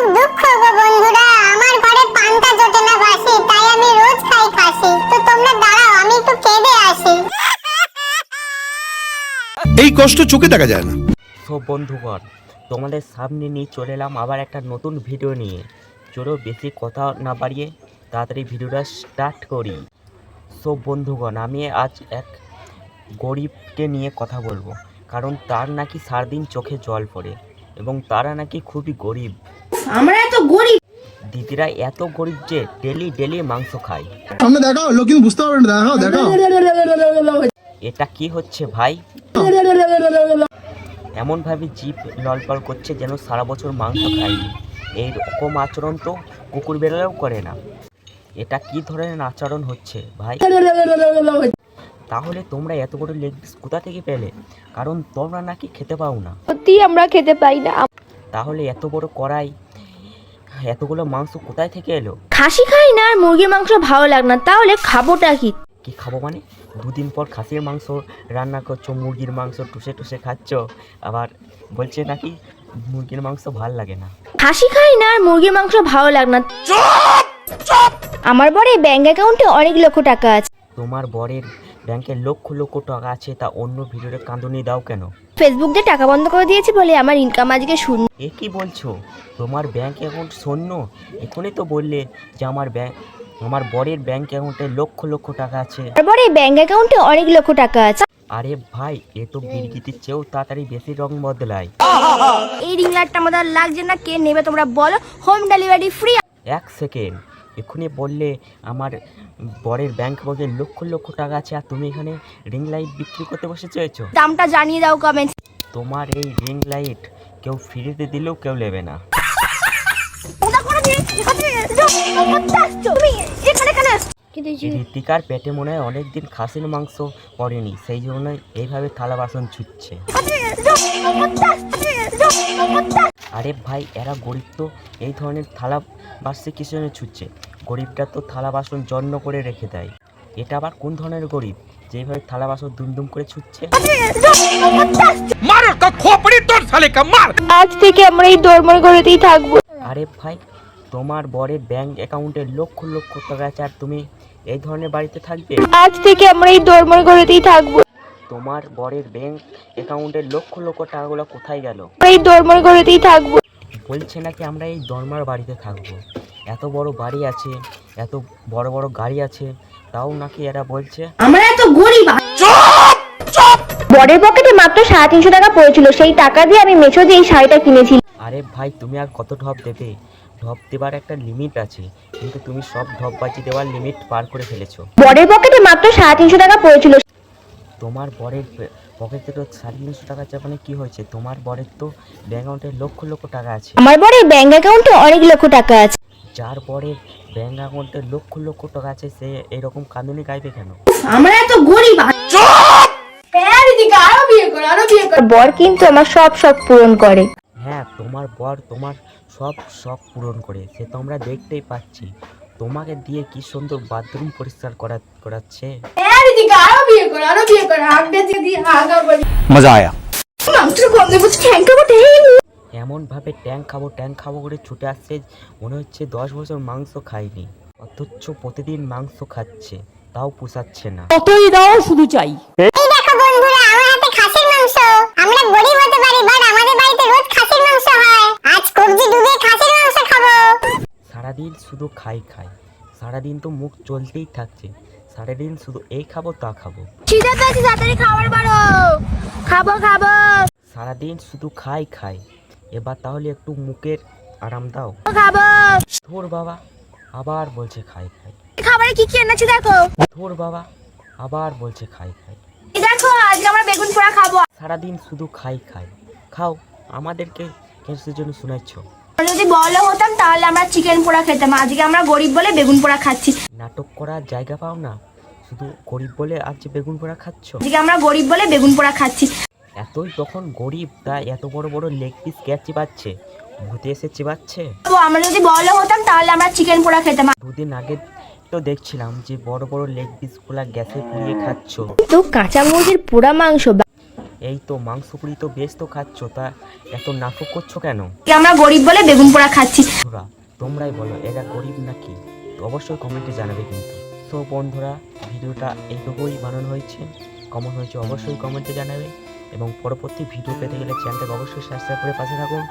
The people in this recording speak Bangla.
খুব দুঃখ গো বন্ধুরা, আমার ঘরে পান্তা জোটে না বাসি, তাই আমি রোজ খাই খাসি। তো তোমরা দাঁড়াও, আমি একটু কেঁদে আসি। এই কষ্ট চোখে দেখা যায় না। সব বন্ধুগণ, তোমাদের সামনে নিয়ে চলে এলাম আবার একটা নতুন ভিডিও নিয়ে। চলো বেশি কথা না বাড়িয়ে তাড়াতাড়ি ভিডিওটা স্টার্ট করি। সব বন্ধুগণ, আমি আজ এক গরিবকে নিয়ে কথা বলবো, কারণ তার নাকি সারাদিন চোখে জল পড়ে এবং তারা নাকি খুবই গরিব। আমরা এত গরিব, দিদিরা এত গরিব যে ডেলি ডেলি মাংস খায়। সামনে দেখাও, লোক কিন্তু বুঝতে পারবে না। দেখাও এটা কি হচ্ছে ভাই? এমনভাবে জিভ ললপল করছে যেন সারা বছর মাংস খায়নি। এইরকম আচরণ তো কুকুর বেড়ালেও করে না। এটা কি ধরনের আচরণ হচ্ছে ভাই? তাহলে তোমরা এত বড় লেগ পিস কোথা থেকে পেলে? কারণ তোমরা নাকি খেতে পাও না। সত্যি আমরা খেতে পাই না। তাহলে এত বড় কড়াই, এতগুলো মাংস কোথায় থেকে এলো? খাসি খাই না আর মুরগির মাংস ভালো লাগে না, তাহলে খাবোটা কি? কি খাবো মানে? দুদিন পর খাসির মাংস রান্না করছো, মুরগির মাংস টুসে টুসে খাচ্ছ, আবার বলছে নাকি মুরগির মাংস ভাল লাগে না। খাসি খাই না আর মুরগির মাংস ভালো লাগে না। আমার বরের ব্যাংক অ্যাকাউন্টে অনেক লক্ষ টাকা আছে। তোমার বরের ব্যাংকে লক্ষ লক্ষ টাকা আছে, তা অন্য ভিডিওতে কাঁদুনি দাও কেন? ফেসবুক দিয়ে টাকা বন্ধ করে দিয়েছে বলে আমার ইনকাম আজকে শূন্য। এ কি বলছো? তোমার ব্যাংক অ্যাকাউন্ট শূন্য? এখনই তো বললে যে আমার বরের ব্যাংক অ্যাকাউন্টে লক্ষ লক্ষ টাকা আছে। আমার বরের ব্যাংক অ্যাকাউন্টে অনেক লক্ষ টাকা আছে। আরে ভাই, এ তো বিরগিটির চেয়েও তাড়াতাড়ি বেশি রং বদলায়। এই রিং লাইটটা আমাদের লাগছে না, কে নেবে তোমরা বলো? Home delivery free. এক সেকেন্ড, এক্ষুনি বললে আমার বরের ব্যাংক বইয়ে লক্ষ লক্ষ টাকা আছে, আর তুমি এখানে রিং লাইট বিক্রি করতে বসে চেয়েছো? দামটা জানিয়ে দাও কমেন্ট। তোমার এই রিং লাইট কেউ ফ্রিতে দিলেও কেউ নেবে না। ঋতিকার পেটে মনে হয় অনেকদিন খাসির মাংস পড়েনি, সেই জন্য এইভাবে থালা বাসন ছুটছে। আরে ভাই, এরা গরিব তো এই ধরনের থালা বাসে কিছু জন্য ছুটছে। গরিবটা তো থালা বাসন যত্ন করে রেখে দেয়। এটা আবার কোন ধরনের গরিব যেভাবে থালা বাসন দুমদুম করে ছুটছে? আজ থেকে আমরা এই দরমর ঘরেতেই থাকবো। আরে ভাই, তোমার বরের ব্যাংক অ্যাকাউন্টে লক্ষ লক্ষ টাকা আছে, আর তুমি এই ধরনের বাড়িতে থাকবে? আজ থেকে আমরা এই দরমর ঘরেতেই থাকবো। তোমার বরের ব্যাংক অ্যাকাউন্টে লক্ষ লক্ষ টাকাগুলো কোথায় গেল? এই দরমর ঘরেতেই থাকবো। বলছে নাকি আমরা এই দরমার বাড়িতে থাকবো। এত বড় বাড়ি আছে, এত বড় বড় গাড়ি আছে, তাও নাকি এরা বলছে আমরা এত গরিব। বরের পকেটে মাত্র 350 টাকা পড়েছিল, সেই টাকা দিয়ে আমি মেশো দিয়ে এই শাড়িটা কিনেছি। আরে ভাই, তুমি আর কত ঢপ দেবে? ঢপ দেবার একটা লিমিট আছে, কিন্তু তুমি সব ঢপবাজি দেওয়ার লিমিট পার করে ফেলেছো। বরের পকেটে মাত্র 350 টাকা পড়েছিল। তোমার বরের পকেটে তো 350 টাকা আছে, মানে কি হয়েছে? তোমার বরের তো ব্যাংক অ্যাকাউন্টে লক্ষ লক্ষ টাকা আছে। আমার বরের ব্যাংক অ্যাকাউন্টে অনেক লক্ষ টাকা আছে। যার বরের ব্যাংক অ্যাকাউন্টে লক্ষ লক্ষ টাকা আছে, সে এরকম কাঁদুনি গাইবে কেন? আমরা এত গরিব। আরো বিয়ে কর, আরো বিয়ে কর। বর কিন্তু আমার সব শখ পূরণ করে। হ্যাঁ, তোমার বর তোমার সব শখ পূরণ করে, সে তো আমরা দেখতেই পাচ্ছি। তোমাকে দিয়ে কি সুন্দর বাথরুম পরিষ্কার করাচ্ছে। আরো বিয়ে কর, আরো বিয়ে কর। হাগটা দিয়ে হাগা বলি। মজা আয়া। মাংস গন্ধে বুঝ ঠ্যাঙ্কা বটে। এমনভাবে ট্যাঙ্ক খাবো করে ছুটে আসছে, মনে হচ্ছে 10 বছর মাংস খায়নি, অথচ প্রতিদিন মাংস খাচ্ছে, তাও পোষাচ্ছে না। কতই দাও শুধু চাই। এই দেখো বন্ধুরা, আমার হাতে খাসির মাংস। আমরা গরিব হতে পারি, বাট আমাদের বাড়িতে রোজ খাসির মাংস হয়। আজ কবজি ডুবিয়ে খাসির মাংস খাবো। সারাদিন শুধু খাই, সারাদিন তো মুখ চলতেই থাকছে, সারাদিন শুধু এই খাবো তা খাবো। খিদে পেয়েছে, তাড়াতাড়ি খাবার বাড়ো। খাবো। সারাদিন শুধু খাই। এবার তাহলে একটু মুখের আরাম দাও। খাবো। ধুর বাবা, আবার বলছে খাই। খাবারে কি এনেছি দেখো। ধুর বাবা, আবার বলছে খাই। দেখো, আজকে আমরা বেগুন পোড়া খাবো। সারাদিন শুধু খাই। খাও, আমাদেরকে কিসের জন্য শোনাচ্ছ? যদি বড় হতাম তাহলে আমরা চিকেন পোড়া খেতাম। আজকে আমরা গরিব বলে বেগুন পোড়া খাচ্ছি। নাটক করার জায়গা পাও না, শুধু গরিব বলে আজ যে বেগুন পোড়া খাচ্ছ। আজকে আমরা গরিব বলে বেগুন পোড়া খাচ্ছি। এতই তখন গরিব, তা এত বড় বড় লেগ পিস কে চিবাচ্ছে? ভূতে এসে চিবাচ্ছে? আমরা যদি বড় হতাম তাহলে আমরা চিকেন পোড়া খেতাম। দুদিন আগে তো দেখছিলাম যে বড় বড় লেগ পিস গুলা গ্যাসে পুড়িয়ে খাচ্ছ। তো কাঁচা মুরগির পোড়া মাংস। এই তো মাংস পুরি তো বেশ তো খাচ্ছ, তা এত নাটক করছো কেন? আমরা গরিব বলে বেগুন পোড়া খাচ্ছি। বন্ধুরা তোমরাই বলো এরা গরিব নাকি, তো অবশ্যই কমেন্টে জানাবে কিন্তু। সো বন্ধুরা ভিডিওটা এইটুকুই বানানো হয়েছে, কেমন হয়েছে অবশ্যই কমেন্টে জানাবে, এবং পরবর্তী ভিডিও পেতে গেলে চ্যানেলটাকে অবশ্যই সাবস্ক্রাইব করে পাশে থাকুন।